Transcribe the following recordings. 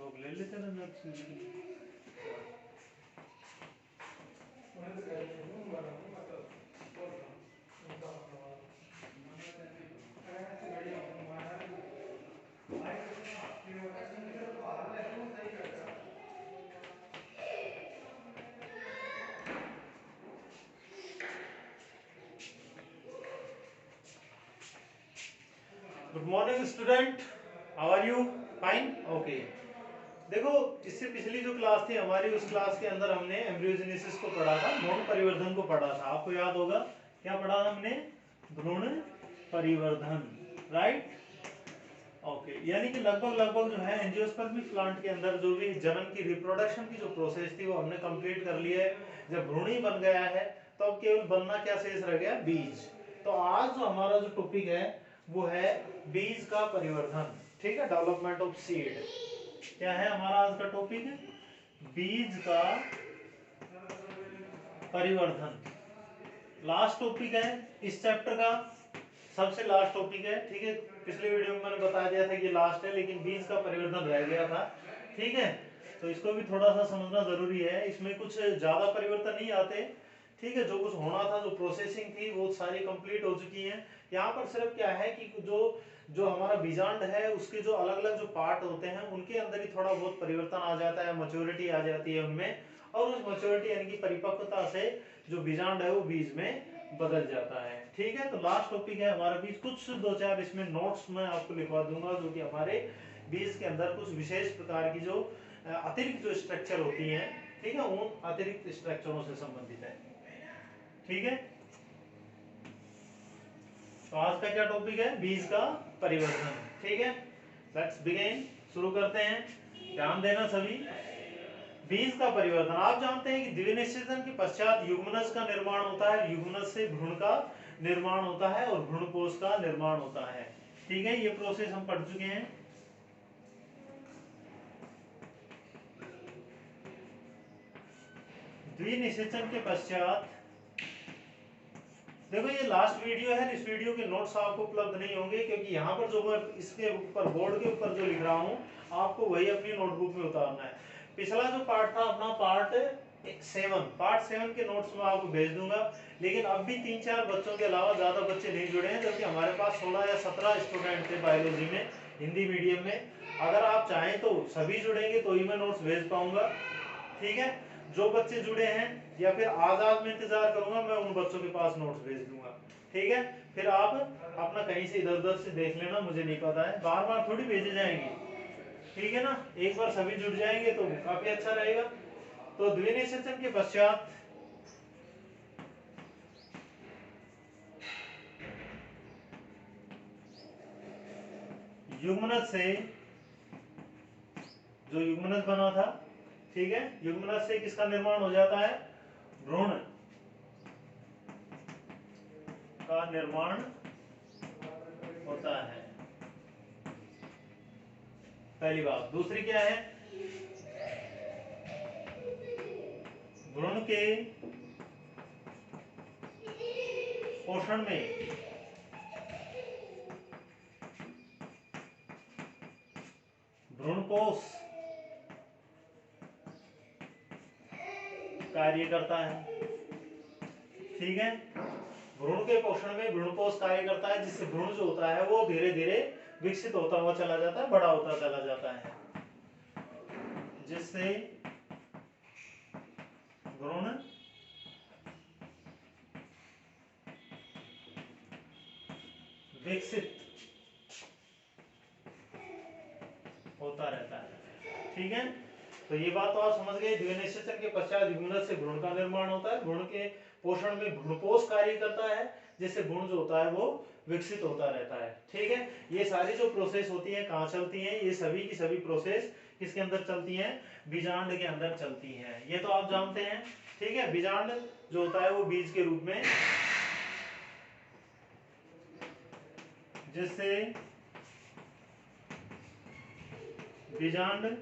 लोग ले लेते हैं ना चीज। Good morning student, how are you? Fine, okay. देखो, इससे पिछली जो क्लास थी हमारी, उस क्लास के अंदर हमने एम्ब्रियोजेनेसिस को पढ़ा था, भ्रूण परिवर्धन को पढ़ा था। आपको याद होगा क्या पढ़ा हमने? भ्रूण परिवर्धन, राइट? ओके, यानी कि लगभग जो है एंजियोस्पर्मिक प्लांट के अंदर जो भी जनन की रिप्रोडक्शन की जो प्रोसेस थी वो हमने कंप्लीट कर ली है। जब भ्रूण ही बन गया है तो अब केवल बनना क्या शेष रह गया? बीज। तो आज जो हमारा जो टॉपिक है वो है बीज का परिवर्धन, ठीक है, डेवलपमेंट ऑफ सीड। क्या है हमारा आज का टॉपिक? बीज का परिवर्धन। लास्ट टॉपिक है इस चैप्टर का, सबसे लास्ट टॉपिक है, ठीक है। पिछले वीडियो में मैंने बता दिया था कि लास्ट है, लेकिन बीज का परिवर्तन रह गया था, ठीक है। तो इसको भी थोड़ा सा समझना जरूरी है। इसमें कुछ ज्यादा परिवर्तन नहीं आते, ठीक है। जो कुछ होना था, जो प्रोसेसिंग थी, वो सारी कंप्लीट हो चुकी है। यहाँ पर सिर्फ क्या है कि जो जो हमारा बीजांड है उसके जो अलग अलग जो पार्ट होते हैं उनके अंदर ही थोड़ा बहुत परिवर्तन आ जाता है, मैच्योरिटी आ जाती है उनमें, और उस मैच्योरिटी यानी कि परिपक्वता से जो बीजांड है वो बीज में बदल जाता है, ठीक है। तो लास्ट टॉपिक है हमारा बीज। कुछ दो चार इसमें नोट्स मैं आपको लिखवा दूंगा जो कि हमारे बीज के अंदर कुछ विशेष प्रकार की जो अतिरिक्त जो स्ट्रक्चर होती हैं, ठीक है, उन अतिरिक्त स्ट्रक्चरों से संबंधित है, ठीक है। तो आज का क्या टॉपिक है? बीज का परिवर्धन, ठीक है। लेट्स बिगिन, शुरू करते हैं। ध्यान देना सभी। बीज का परिवर्तन, आप जानते हैं कि द्विनिषेचन के पश्चात युग्मनज का निर्माण होता है, युग्मनज से भ्रूण का निर्माण होता है और भ्रूणकोश का निर्माण होता है, ठीक है। ये प्रोसेस हम पढ़ चुके हैं। द्विनिषेचन के पश्चात, देखो ये लास्ट वीडियो है, इस वीडियो के नोट्स आपको उपलब्ध नहीं होंगे क्योंकि यहाँ पर जो मैं इसके ऊपर बोर्ड के ऊपर जो लिख रहा हूँ आपको वही अपनी नोटबुक में उतारना है। पिछला जो पार्ट था अपना पार्ट 7 के नोट्स में आपको भेज दूंगा, लेकिन अब भी 3-4 बच्चों के अलावा ज्यादा बच्चे नहीं जुड़े हैं, जबकि हमारे पास 16 या 17 स्टूडेंट थे बायोलॉजी में, हिंदी मीडियम में। अगर आप चाहें तो सभी जुड़ेंगे तो ही मैं नोट्स भेज पाऊंगा, ठीक है। जो बच्चे जुड़े हैं या फिर आज में इंतजार करूंगा, मैं उन बच्चों के पास नोट्स भेज दूंगा, ठीक है। फिर आप अपना कहीं से इधर उधर से देख लेना, मुझे नहीं पता है, बार बार थोड़ी भेजे जाएंगे, ठीक है ना। एक बार सभी जुड़ जाएंगे तो काफी अच्छा रहेगा। तो द्विनिषेचन के पश्चात युग्मनज से, जो युग्मनज बना था, ठीक है, युग्मनज से किसका निर्माण हो जाता है? भ्रूण का निर्माण होता है, पहली बात। दूसरी क्या है? भ्रूण के पोषण में भ्रूणपोष कार्य करता है, ठीक है। भ्रूण के पोषण में भ्रूणपोष कार्य करता है, जिससे भ्रूण जो होता है वो धीरे धीरे विकसित होता हुआ चला जाता है, बड़ा होता चला जाता है, जिससे भ्रूण विकसित होता रहता है, ठीक है। तो ये बात तो आप समझ गए। द्विनिषेचन के पश्चात युग्मनज से भ्रूण का निर्माण होता है, भ्रूण के पोषण में भ्रूणपोष कार्य करता है, जिससे भ्रूण जो होता है वो विकसित होता रहता है, ठीक है। ये सारी जो प्रोसेस होती है कहाँ चलती हैं? ये सभी की सभी प्रोसेस किसके अंदर चलती हैं? बीजांड के अंदर चलती हैं। ये तो आप जानते हैं, ठीक है। बीजांड जो होता है वो बीज के रूप में, जिससे बीजांड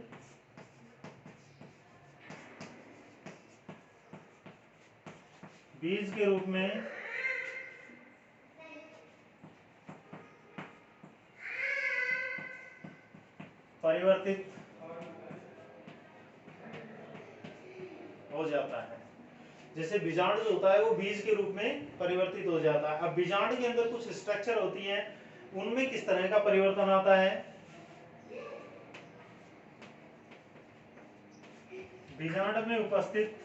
बीज के रूप में परिवर्तित हो जाता है। जैसे बीजांड जो होता है वो बीज के रूप में परिवर्तित हो जाता है। अब बीजांड के अंदर कुछ स्ट्रक्चर होती हैं, उनमें किस तरह का परिवर्तन आता है? बीजांड में उपस्थित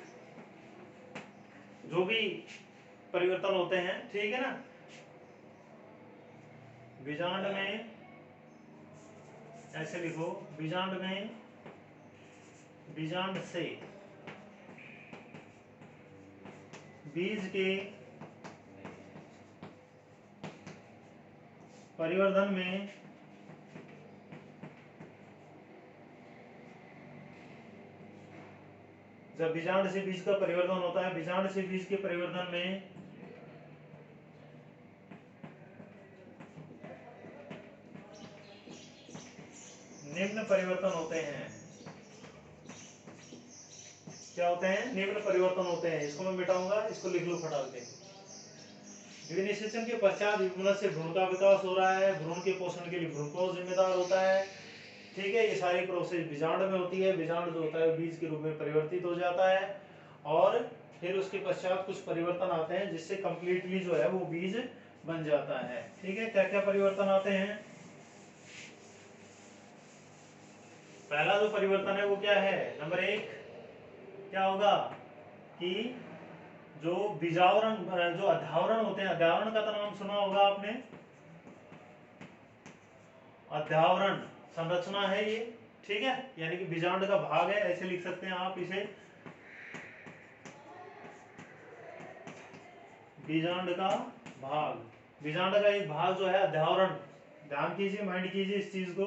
जो भी परिवर्तन होते हैं, ठीक है ना, बीजांड में ऐसे लिखो, बीजांड में, बीजांड से बीज के परिवर्धन में जब बीजांड से बीज का परिवर्तन होता है, बीजांड से बीज के परिवर्तन में निम्न परिवर्तन होते हैं। क्या होते हैं? निम्न परिवर्तन होते हैं। इसको मैं मिटाऊंगा, इसको लिख लो फटाफट के। द्विनिषेचन के पश्चात विपुलन से भ्रूण का विकास हो रहा है, भ्रूण के पोषण के लिए भ्रूणकोश जिम्मेदार होता है, ठीक है। ये सारी प्रोसेस बीजांड में होती है। बीजांड जो होता है बीज के रूप में परिवर्तित हो जाता है और फिर उसके पश्चात कुछ परिवर्तन आते हैं जिससे कंप्लीटली जो है वो बीज बन जाता है, ठीक है। क्या क्या परिवर्तन आते हैं? पहला जो परिवर्तन है वो क्या है? नंबर 1 क्या होगा कि जो बीजावरण, जो अध्यावरण होते हैं, अध्यावरण का तो नाम सुना होगा आपने, अध्यावरण संरचना है ये, ठीक है, यानी कि बीजांड का भाग है, ऐसे लिख सकते हैं आप इसे, बीजांड का भाग। बीजांड का एक भाग जो है अध्यावरण, ध्यान कीजिए, माइंड कीजिए इस चीज को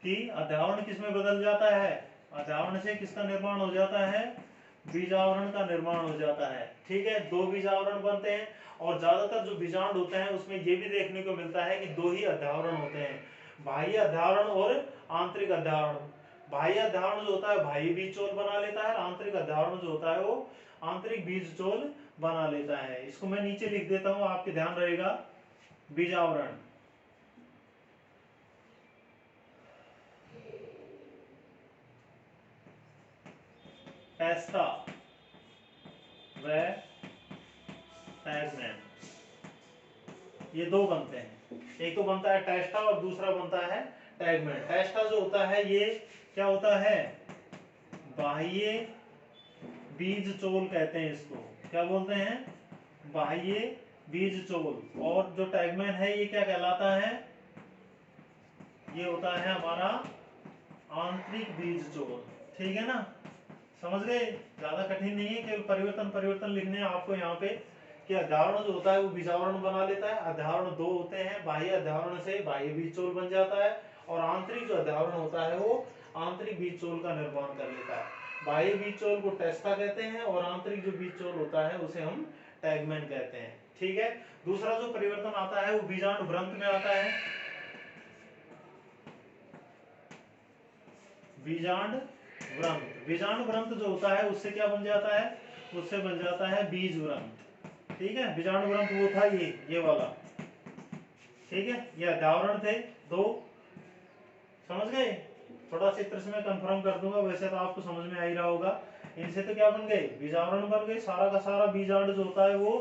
कि अध्यावरण किसमें बदल जाता है? अध्यावरण से किसका निर्माण हो जाता है? बीजावरण का निर्माण हो जाता है, ठीक है। 2 बीजावरण बनते हैं और ज्यादातर जो बीजांड होते हैं उसमें ये भी देखने को मिलता है कि 2 ही अध्यावरण होते हैं, बाह्य अध्यावरण और आंतरिक अध्यावरण। बाह्य अध्यावरण जो होता है बाह्य बीज चोल बना लेता है, आंतरिक अध्यावरण जो होता है वो आंतरिक बीज चोल बना लेता है। इसको मैं नीचे लिख देता हूं, आपके ध्यान रहेगा। बीजावरण, टेस्टा व टैगमैन, ये 2 बनते हैं। एक तो बनता है टेस्टा और दूसरा बनता है टैगमैन। टेस्टा जो होता है ये क्या होता है? बाह्य बीज चोल कहते हैं इसको, क्या बोलते हैं? बाह्य बीज चोल। और जो टैगमैन है ये क्या कहलाता है? ये होता है हमारा आंतरिक बीज चोल, ठीक है ना। समझ गए? ज्यादा कठिन नहीं है, केवल परिवर्तन परिवर्तन लिखने हैं आपको यहाँ पे कि अध्यावरण जो होता है वो बीजावरण बना लेता है। अध्यावरण 2 होते हैं, बाह्य अध्यावरण से बाह्य बीज चोल बन जाता है और आंतरिक जो अध्यावरण होता है वो आंतरिक बीज चोल का निर्माण कर लेता है। बाह्य बीज चोल को टेस्टा कहते हैं और आंतरिक जो बीज चोल होता है उसे हम टैगमैन कहते हैं, ठीक है। दूसरा जो परिवर्तन आता है वो बीजांड व्रंत में आता है। बीजांड व्रंत, बीजांड व्रंत जो होता है उससे क्या बन जाता है? उससे बन जाता है बीज व्रंत, ठीक है। बीजांड व्रंत वो था ये वाला, ठीक है। ये अध्यावरण थे 2, समझ गए? थोड़ा सा चित्र से मैं कंफर्म कर दूंगा, वैसे तो आपको समझ में आ ही रहा होगा। इनसे तो क्या बन गए? बीजावरण बन गए। सारा का सारा बीजांड जो होता है वो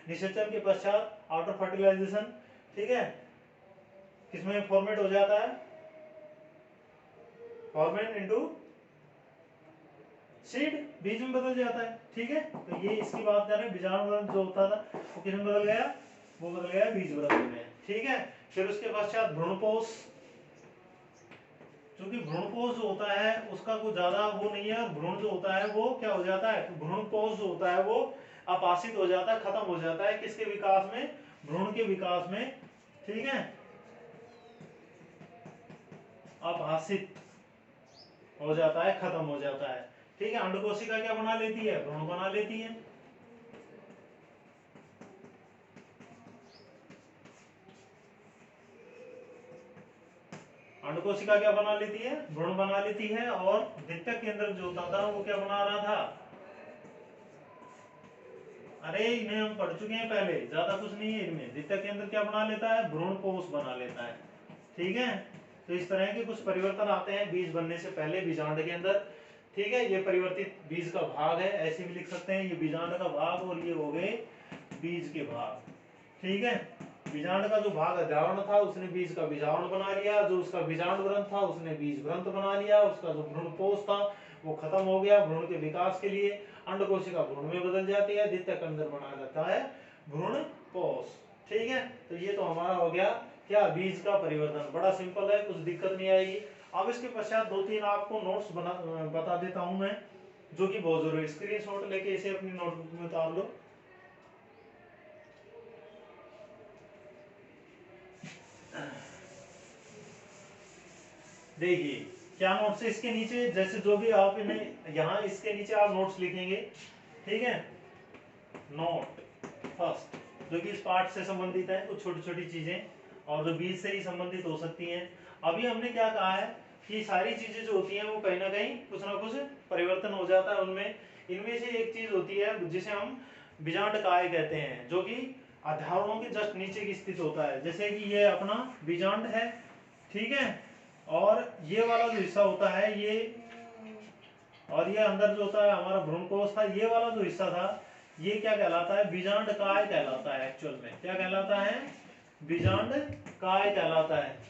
निषेचन के पश्चात आफ्टर फर्टिलाइजेशन, ठीक है, किसमें फॉर्मेट हो जाता है? फॉर्मेट इनटू सीड, बीज में बदल जाता है, ठीक है। तो ये इसकी बात कर रहे हैं, बीजाणु व्रत जो होता था वो किसमें बदल गया? वो बदल गया बीज व्रत में, ठीक है। फिर उसके पश्चात भ्रूणपोष, क्योंकि भ्रूणपोष जो होता है उसका कुछ ज्यादा वो नहीं है, भ्रूण जो होता है वो क्या हो जाता है? भ्रूणपोष जो होता है वो अपासित हो जाता है, खत्म हो जाता है। किसके विकास में? भ्रूण के विकास में, ठीक है, अपासित हो जाता है, खत्म हो जाता है, ठीक है। अंड कोशिका क्या बना लेती है? भ्रूण बना लेती है। अंड कोशिका क्या बना लेती है? भ्रूण बना लेती है। और द्वितीयक केंद्रक जो होता था वो क्या बना रहा था? अरे इन्हें हम पढ़ चुके हैं पहले, ज्यादा कुछ नहीं है इनमें। द्वितीयक केंद्र क्या बना लेता है? भ्रूणपोष बना लेता है, ठीक है। तो इस तरह के कुछ परिवर्तन आते हैं बीज बनने से पहले बीजांड के अंदर। ठीक है, ये परिवर्तित बीज का भाग है, ऐसे भी लिख सकते हैं, ये बीजांड का भाग और ये हो गए बीज के भाग। ठीक है, बीजांड का जो भाग अध्यावरण था उसने बीज का बीजावरण बना लिया, जो उसका बीजांड ग्रंथ था उसने बीज ग्रंथ बना लिया, उसका जो भ्रूणपोष था वो खत्म हो गया। भ्रूण के विकास के लिए अंड कोशिका भ्रूण में बदल जाती है, द्वितीयक अंदर बना जाता है भ्रूणपोष। ठीक है, तो ये तो हमारा हो गया क्या, बीज का परिवर्तन। बड़ा सिंपल है, कुछ दिक्कत नहीं आएगी। अब इसके पश्चात दो तीन आपको नोट्स बता देता हूं मैं, जो कि बहुत जरूरी, स्क्रीनशॉट लेके इसे अपनी नोटबुक में उतार लो। देखिए क्या नोट्स है इसके नीचे, जैसे जो भी आप इन्हें यहाँ इसके नीचे आप नोट्स लिखेंगे। ठीक है, नोट फर्स्ट जो कि इस पार्ट से संबंधित है, कुछ छोटी छोटी चीजें और जो बीज से ही संबंधित हो सकती हैं। अभी हमने क्या कहा है कि सारी चीजें जो होती हैं वो कहीं ना कुछ परिवर्तन हो जाता है उनमें। इनमें से एक चीज होती है जिसे हम बीजांड काय कहते हैं, जो कि अध्यावरणों के जस्ट नीचे की स्थित होता है। जैसे कि ये अपना बीजांड है, ठीक है, और ये वाला जो हिस्सा होता है ये, और ये अंदर जो होता है हमारा भ्रूणकोश था, ये वाला जो हिस्सा था ये क्या कहलाता है, बीजांड काय कहलाता है। एक्चुअल में क्या कहलाता है, बीजांड काय कहलाता है।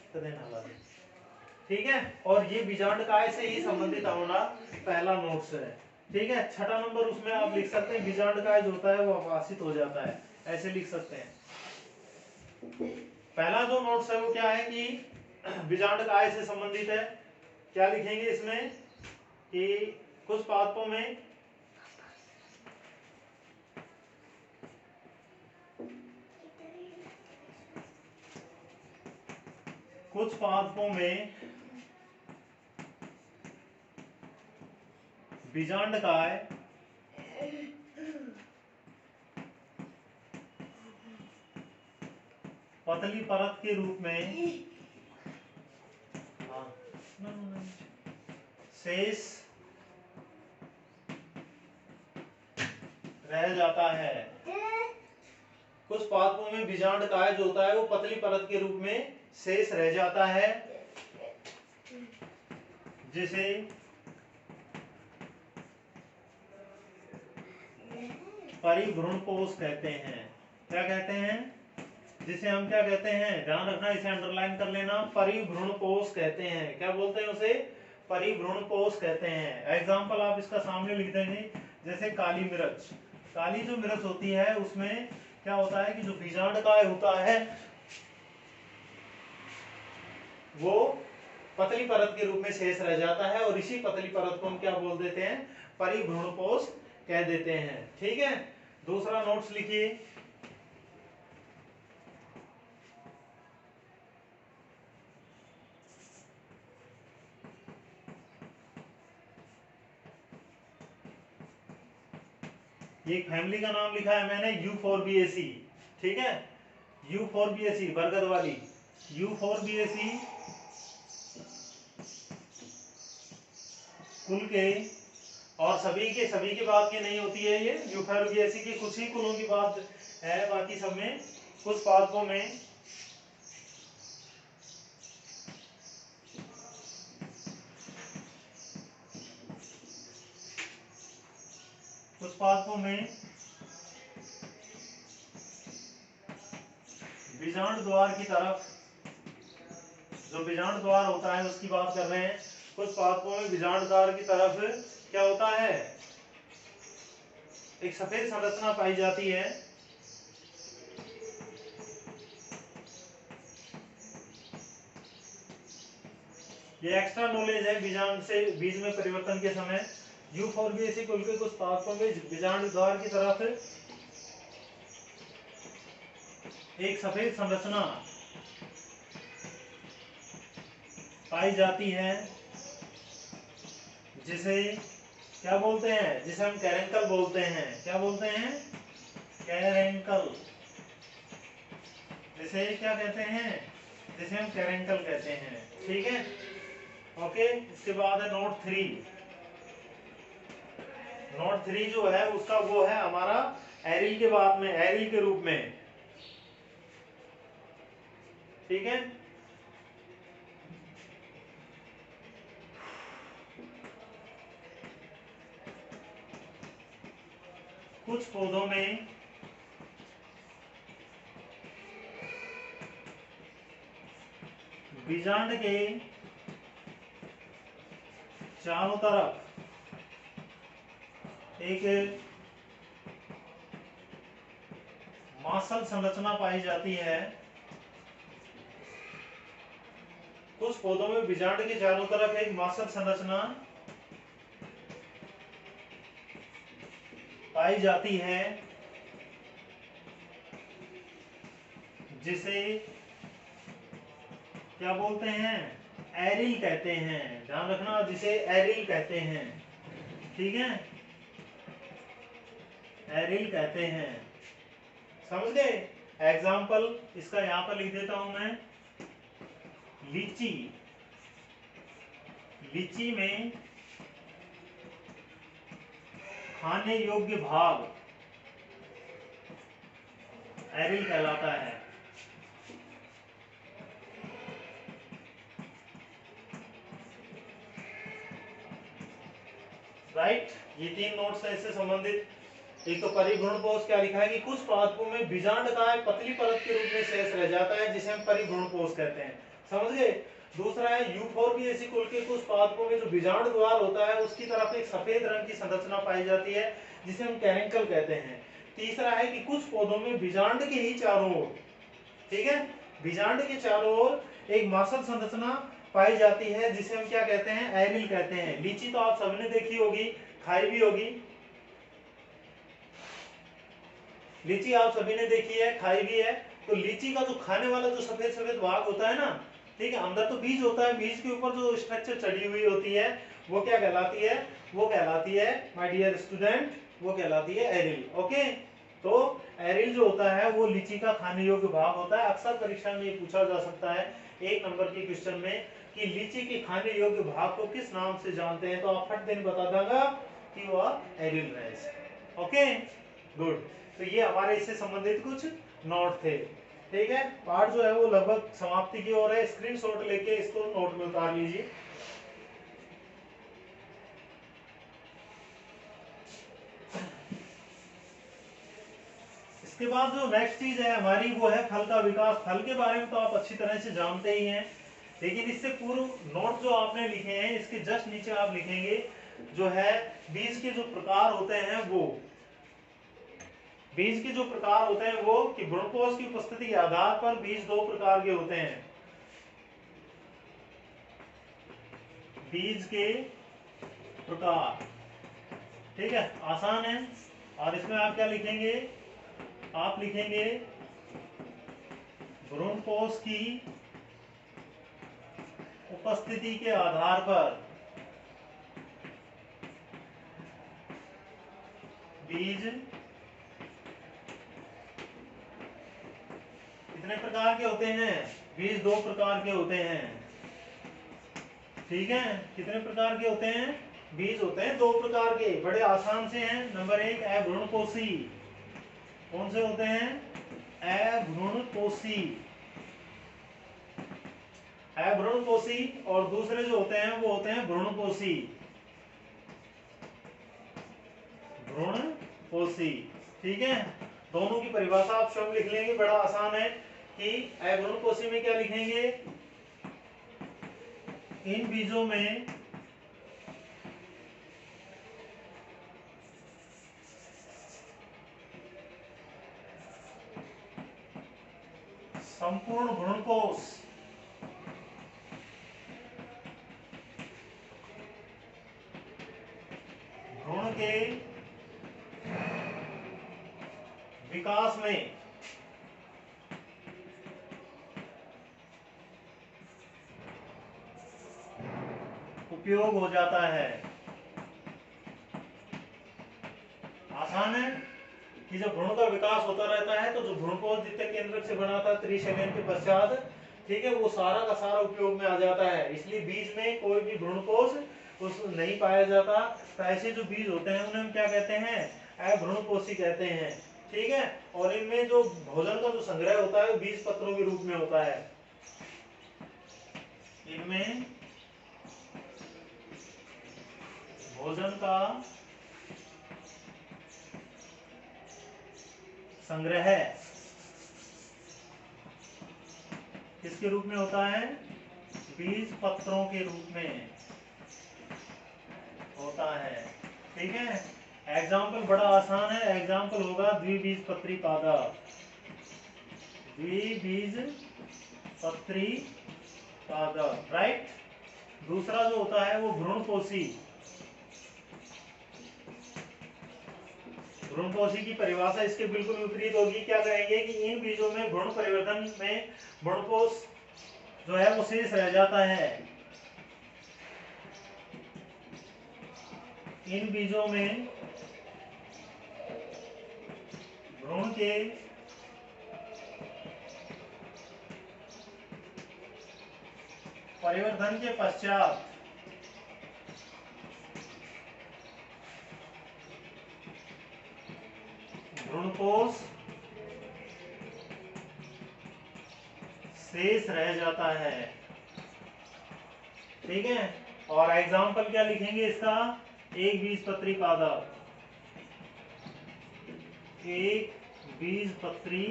ठीक है, और ये बीजांड काय से ही संबंधित हमारा पहला नोट्स है। ठीक है, छठा नंबर उसमें आप लिख सकते हैं बीजांड काय जो होता है वो अपाशित हो जाता है, ऐसे लिख सकते हैं। पहला जो नोट्स है वो क्या है कि बीजांड काय से संबंधित है। क्या लिखेंगे इसमें कि कुछ पादपों में बीजांड काय पतली परत के रूप में शेष रह जाता है। कुछ पादपों में बीजांड काय जो होता है वो पतली परत के रूप में शेष रह जाता है, जिसे परिभ्रूणकोश कहते हैं। क्या कहते हैं, जिसे हम क्या कहते हैं, ध्यान रखना, इसे अंडरलाइन कर लेना, परिभ्रूणकोश कहते हैं। क्या बोलते हैं उसे, परिभ्रूणकोश कहते हैं। एग्जाम्पल आप इसका सामने लिख देंगे, जैसे काली मिर्च। काली जो मिर्च होती है उसमें क्या होता है कि जो बीजांड काय होता है वो पतली परत के रूप में शेष रह जाता है, और इसी पतली परत को हम क्या बोल देते हैं, परिभ्रूणकोश कह देते हैं। ठीक है, दूसरा नोट्स लिखिए। एक फैमिली का नाम लिखा है मैंने यूफोरबिएसी। ठीक है, यूफोरबिएसी बरगद वाली, यूफोरबिएसी कुल के, और सभी के बात की नहीं होती है, ये यूफोरबिएसी की कुछ ही कुलों की बात है, बाकी सब में कुछ पादपों में बीजांड द्वार की तरफ, जो बीजांड द्वार होता है उसकी बात कर रहे हैं। कुछ पादपों में बीजांड द्वार की तरफ क्या होता है, एक सफेद संरचना पाई जाती है। ये एक्स्ट्रा नॉलेज है बीजांड से बीज में परिवर्तन के समय। यूफोरबिएसी कुल के कुछ पादपों में बीजांड द्वार की तरफ एक सफेद संरचना पाई जाती है, जिसे क्या बोलते हैं, जिसे हम कैरेंकल बोलते हैं। क्या बोलते हैं, कैरेंकल। जिसे क्या कहते हैं, जिसे हम कैरेंकल कहते हैं। ठीक है, ओके। इसके बाद है नोट 3। नोट 3 जो है उसका वो है हमारा एरिल के बाद में, एरिल के रूप में। ठीक है, कुछ पौधों में बीजांड के चारों तरफ एक मासल संरचना पाई जाती है। कुछ पौधों में बीजांड के चारों तरफ एक मासल संरचना पाई जाती है जिसे क्या बोलते हैं, एरिल कहते हैं। ध्यान रखना, जिसे एरिल कहते हैं। ठीक है, एरिल कहते हैं। समझ गए? एग्जाम्पल इसका यहां पर लिख देता हूं मैं। लीची, लीची में खाने योग्य भाग एरिल कहलाता है। राइट, ये 3 नोट्स है इससे संबंधित। एक तो परिभ्रूणपोष क्या लिखा है कि कुछ पादपों में बीजांड का एक पतली परत के रूप में शेष रह जाता है जिसे हम परिभ्रूणपोष कहते हैं। समझ गए? दूसरा है यूफोर्बिएसी कुल के कुछ पादपों में जो बीजांड द्वार होता है उसकी तरफ एक सफेद रंग की संरचना पाई जाती है जिसे हम कैरेंकल कहते हैं। तीसरा है कि कुछ पौधों में बीजांड के ही चारों ओर, ठीक है, बीजांड के चारों ओर एक मासल संरचना पाई जाती है जिसे हम क्या कहते हैं, एरिल कहते हैं। लीची तो आप सबने देखी होगी, खाई भी होगी। लीची आप सभी ने देखी है, खाई भी है। तो लीची का जो खाने वाला जो सफेद सफेद भाग होता है ना, ठीक है, अंदर तो बीज होता है, बीज के ऊपर जो स्ट्रक्चर चढ़ी हुई होती है वो क्या कहलाती है, वो कहलाती है माय डियर स्टूडेंट, वो कहलाती है एरिल। ओके, तो एरिल जो होता है वो लीची का खाने योग्य भाग होता है। अक्सर परीक्षा में ये पूछा जा सकता है 1 नंबर के क्वेश्चन में कि लीची के खाने योग्य भाग को किस नाम से जानते हैं, तो आप फट देन बता देगा कि वह एरिल रेस। Okay, good. तो ये हमारे इससे संबंधित कुछ नोट थे। ठीक है, पार्ट जो है वो लगभग समाप्ति की ओर है। स्क्रीनशॉट लेके इसको नोट में उतार लीजिए। इसके बाद जो नेक्स्ट चीज है हमारी वो है फल का विकास। फल के बारे में तो आप अच्छी तरह से जानते ही हैं, लेकिन इससे पूर्व नोट जो आपने लिखे हैं इसके जस्ट नीचे आप लिखेंगे जो है बीज के जो प्रकार होते हैं वो, बीज के जो प्रकार होते हैं वो कि भ्रूणपोष की उपस्थिति के आधार पर बीज 2 प्रकार के होते हैं। बीज के प्रकार, ठीक है, आसान है। और इसमें आप क्या लिखेंगे, आप लिखेंगे भ्रूणपोष की उपस्थिति के आधार पर बीज कितने प्रकार के होते हैं, बीज 2 प्रकार के होते हैं। ठीक है, कितने प्रकार के होते हैं, बीज होते हैं 2 प्रकार के, बड़े आसान से हैं। नंबर 1 अभ्रूणपोषी, कौन से होते हैं, अभ्रूणपोषी, अभ्रूणपोषी। और दूसरे जो होते हैं वो होते हैं भ्रूणपोषी, भ्रूणपोषी। ठीक है, दोनों की परिभाषा आप स्वयं लिख लेंगे, बड़ा आसान है कि अभ्रूणपोषी में क्या लिखेंगे, इन बीजों में संपूर्ण भ्रूणकोश भ्रूण के विकास में उपयोग हो जाता है। आसान है कि जब भ्रूण का विकास होता रहता है तो जो भ्रूणकोश द्वितीयक केंद्रक से बना था 3 सेकंड के पश्चात, ठीक है, वो सारा का सारा उपयोग में आ जाता है। इसलिए बीज में कोई भी भ्रूणकोश उस नहीं पाया जाता। तो ऐसे जो बीज होते हैं उन्हें हम क्या कहते हैं, अभ्रूणपोषी कहते हैं। ठीक है, और इनमें जो भोजन का जो संग्रह होता है वो बीज पत्रों के रूप में होता है। इनमें भोजन का संग्रह किसके रूप में होता है? बीज पत्रों के रूप में होता है। ठीक है, एग्जाम्पल बड़ा आसान है, एग्जाम्पल होगा द्विबीजपत्री पादप। द्विबीजपत्री पादप, राइट। दूसरा जो होता है वो भ्रूणपोषी। भ्रूणपोषी की परिभाषा इसके बिल्कुल विपरीत होगी। क्या कहेंगे कि इन बीजों में भ्रूण परिवर्तन में भ्रूणपोष जो है वो शेष रह जाता है। इन बीजों में भ्रूण के परिवर्तन के पश्चात भ्रूणपोष शेष रह जाता है। ठीक है, और एग्जाम्पल क्या लिखेंगे इसका? एक बीजपत्री पादप, एक बीजपत्री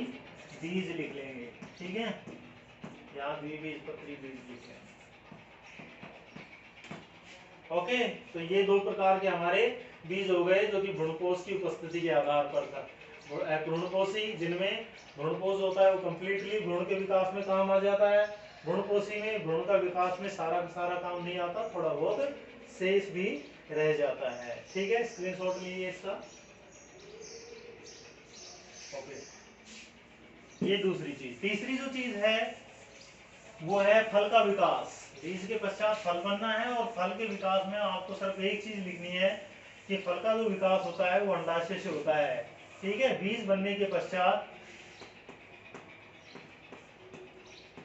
बीज लिख लेंगे। ठीक है, यहाँ द्विबीजपत्री बीज लिख लेंगे। ओके, तो ये दो प्रकार के हमारे बीज हो गए जो कि भ्रूणपोष की उपस्थिति के आधार पर था। भ्रूणपोषी जिनमें भ्रूणपोष होता है वो कंप्लीटली भ्रूण के विकास में काम आ जाता है। भ्रूणपोषी में भ्रूण का विकास में सारा का सारा काम नहीं आता, थोड़ा बहुत शेष भी रह जाता है। ठीक है, स्क्रीनशॉट लीजिए इसका। ओके, ये दूसरी चीज। तीसरी जो चीज है वो है फल का विकास। बीज के पश्चात फल बनना है, और फल के विकास में आपको सिर्फ एक चीज लिखनी है कि फल का जो विकास होता है वो अंडाशय से होता है। ठीक है, बीज बनने के पश्चात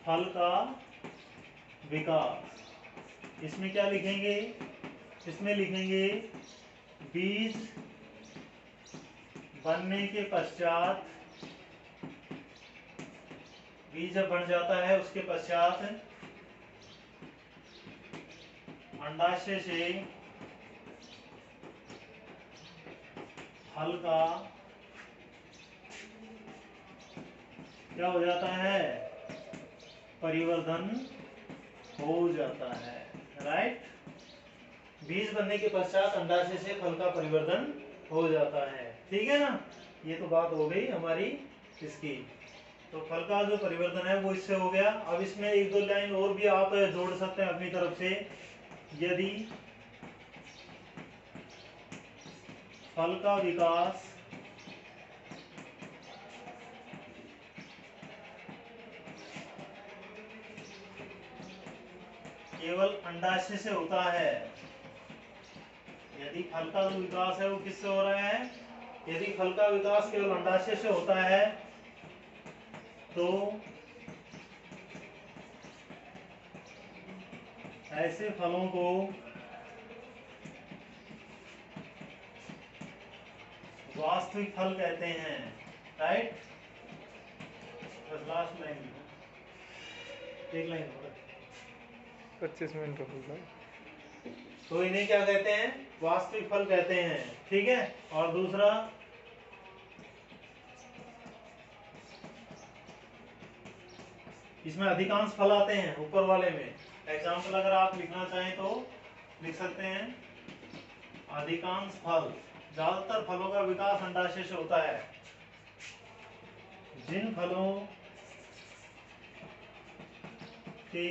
फल का विकास। इसमें क्या लिखेंगे? इसमें लिखेंगे बीज बनने के पश्चात, बीज जब बन जाता है उसके पश्चात अंडाशय से फल का क्या हो जाता है? परिवर्धन हो जाता है, राइट। बीज बनने के पश्चात अंडाशय से फल का परिवर्धन हो जाता है। ठीक है ना, ये तो बात हो गई हमारी इसकी। तो फल का जो परिवर्तन है वो इससे हो गया। अब इसमें एक दो लाइन और भी आप जोड़ सकते हैं अपनी तरफ से। यदि फल का विकास केवल अंडाशय से होता है, यदि फल का जो विकास है वो किससे हो रहा है? यदि फल का विकास केवल अंडाशय से होता है तो ऐसे फलों को वास्तविक फल कहते हैं, राइट। बस लास्ट लाइन, एक लाइन हो रहा है, 25 मिनट होगा। तो इन्हें क्या कहते हैं? वास्तविक फल कहते हैं। ठीक है, और दूसरा इसमें अधिकांश फल आते हैं ऊपर वाले में। एग्जाम्पल अगर आप लिखना चाहें तो लिख सकते हैं अधिकांश फल। ज्यादातर फलों का विकास अंडाशय से होता है। जिन फलों के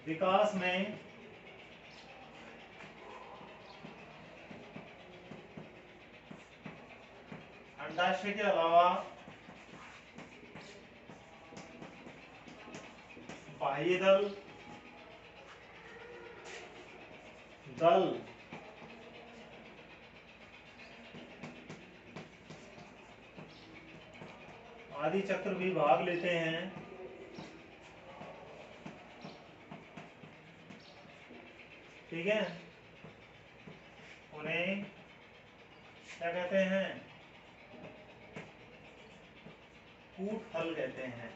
विकास में अंडाशय के अलावा बाह्य दल, दल आदि चक्र भी भाग लेते हैं, ठीक है, उन्हें क्या कहते हैं? कूट फल कहते हैं।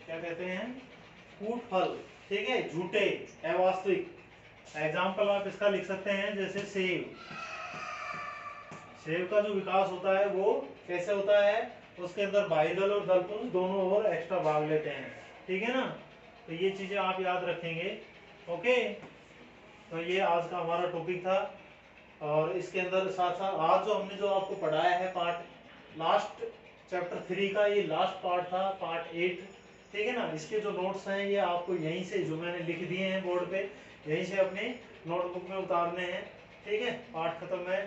क्या कहते हैं? कूट फल। ठीक है, झूठे, अवास्तविक। एग्जाम्पल आप इसका लिख सकते हैं, जैसे सेब। सेब का जो विकास होता है वो कैसे होता है, उसके अंदर बाह्य दल और दल पुंज दोनों ओर एक्स्ट्रा भाग लेते हैं, ठीक है ना। तो ये चीजें आप याद रखेंगे। ओके, तो ये आज का हमारा टॉपिक था। और इसके अंदर साथ साथ आज जो हमने जो आपको पढ़ाया है पार्ट लास्ट चैप्टर 3 का, ये लास्ट पार्ट था, पार्ट 8, ठीक है ना। इसके जो नोट्स हैं ये आपको यहीं से जो मैंने लिख दिए हैं बोर्ड पे, यहीं से अपने नोटबुक में उतारने हैं, ठीक है। पार्ट खत्म है।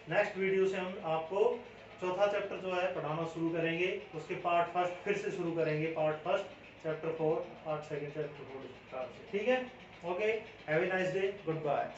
नेक्स्ट वीडियो से हम आपको चौथा चैप्टर जो है पढ़ाना शुरू करेंगे, उसके पार्ट फर्स्ट फिर से शुरू करेंगे, part first chapter 4, part second chapter 4 से, ठीक है। Okay, have a nice day, good bye.